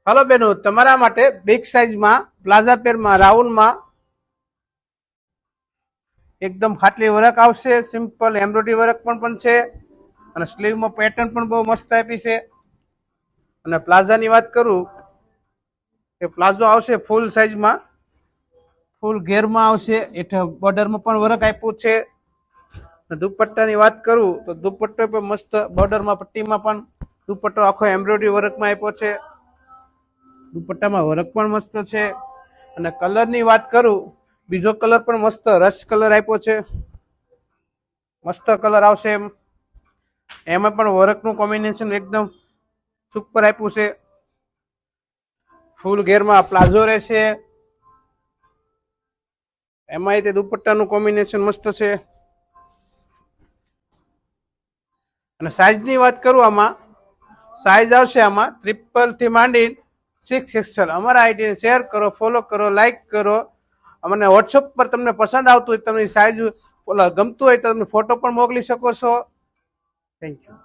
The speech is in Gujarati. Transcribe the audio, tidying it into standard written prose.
હલો બેનો, તમારા માટે બિગ સાઇઝમાં પ્લાઝા પેરમાં રાઉન્ડમાં એકદમ ખાટલી વર્ક આવશે. સિમ્પલ એમ્બ્રોઇડરી વર્ક પણ છે અને સ્લીવમાં પેટર્ન પણ બહુ મસ્ત આપી છે. અને પ્લાઝાની વાત કરું કે પ્લાઝો આવશે ફૂલ સાઇઝમાં, ફૂલ ઘેરમાં આવશે. હેઠળ બોર્ડરમાં પણ વર્ક આપ્યું છે. દુપટ્ટાની વાત કરું તો દુપટ્ટો પણ મસ્ત બોર્ડરમાં પટ્ટીમાં પણ દુપટ્ટો આખો એમ્બ્રોઇડરી વર્કમાં આપ્યો છે. દુપટ્ટામાં વર્ક પણ મસ્ત છે. અને કલરની વાત કરું, બીજો કલર પણ મસ્ત રશ કલર આપ્યો છે. મસ્ત કલર આવશે એમાં પણ વર્કનું કોમ્બિનેશન એકદમ સુપર આપ્યું છે. ફૂલ ઘેરમાં પ્લાઝો રહેશે, એમાંય તે દુપટ્ટાનું કોમ્બિનેશન મસ્ત છે. અને સાઇઝની વાત કરું, આમાં સાઇઝ આવશે આમાં ટ્રિપલ થી માંડી 6XL. અમારા આઈડીને શેર કરો, ફોલો કરો, લાઈક કરો. અમને વોટ્સઅપ પર તમને પસંદ આવતું હોય, તમને સાઇઝ ગમતું હોય તો તમે ફોટો પણ મોકલી શકો છો. Thank you.